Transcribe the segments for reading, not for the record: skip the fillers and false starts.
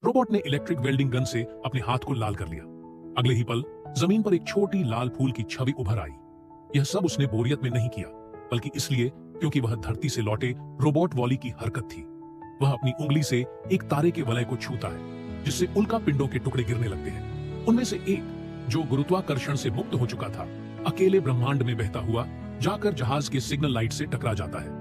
Robot ने electric welding gun से अपने हाथ को लाल कर लिया। अगले ही पल जमीन पर एक छोटी लाल फूल की छवि उभर आई। यह सब उसने बोरियत में नहीं किया, बल्कि इसलिए क्योंकि वह धरती से लौटे रोबोट वॉली की हरकत थी। वह अपनी उंगली से एक तारे के वलय को छूता है, जिससे उल्का पिंडों के टुकड़े गिरने लगते हैं। उनमें से एक, जो गुरुत्वाकर्षण से मुक्त हो चुका था, अकेले ब्रह्मांड में बहता हुआ जाकर जहाज के सिग्नल लाइट से टकरा जाता है।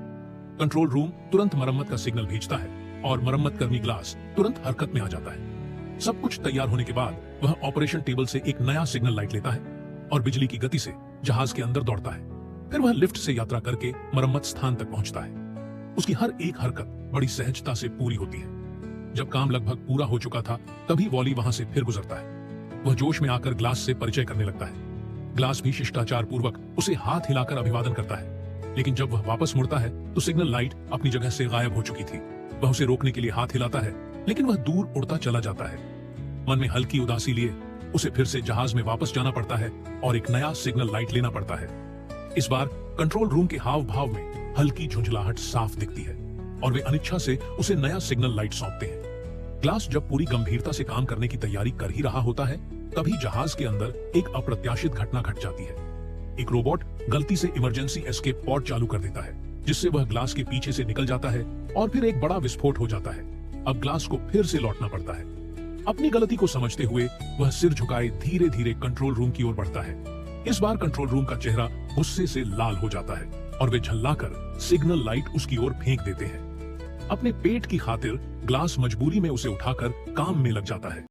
कंट्रोल रूम तुरंत मरम्मत का सिग्नल भेजता है और मरम्मत कर्मी ग्लास तुरंत हरकत में आ जाता है। सब कुछ तैयार होने के बाद वह ऑपरेशन टेबल से एक नया सिग्नल लाइट लेता है और बिजली की गति से जहाज के अंदर दौड़ता है। फिर वह लिफ्ट से यात्रा करके मरम्मत स्थान तक पहुंचता है। उसकी हर एक हरकत बड़ी सहजता से पूरी होती है। जब काम लगभग पूरा हो चुका था, तभी वॉली वहां से फिर गुजरता है। वह जोश में आकर ग्लास से परिचय करने लगता है। ग्लास भी शिष्टाचार पूर्वक उसे हाथ हिलाकर अभिवादन करता है, लेकिन जब वह वापस मुड़ता है तो सिग्नल लाइट अपनी जगह से गायब हो चुकी थी। वह उसे रोकने के लिए हाथ हिलाता है, लेकिन वह दूर उड़ता चला जाता है। मन में हल्की उदासी लिए उसे फिर से जहाज में वापस जाना पड़ता है और एक नया सिग्नल लाइट लेना पड़ता है। इस बार कंट्रोल रूम के हाव भाव में हल्की झुंझलाहट साफ दिखती है और वे अनिच्छा से उसे नया सिग्नल लाइट सौंपते हैं। ग्लास जब पूरी गंभीरता से काम करने की तैयारी कर ही रहा होता है, तभी जहाज के अंदर एक अप्रत्याशित घटना घट जाती है। एक रोबोट गलती से इमरजेंसी एस्केप पॉड चालू कर देता है, जिससे वह ग्लास के पीछे से निकल जाता है और फिर एक बड़ा विस्फोट हो जाता है। अब ग्लास को फिर से लौटना पड़ता है। अपनी गलती को समझते हुए वह सिर झुकाए धीरे धीरे कंट्रोल रूम की ओर बढ़ता है। इस बार कंट्रोल रूम का चेहरा गुस्से से लाल हो जाता है और वे झल्लाकर सिग्नल लाइट उसकी ओर फेंक देते हैं। अपने पेट की खातिर ग्लास मजबूरी में उसे उठाकर काम में लग जाता है।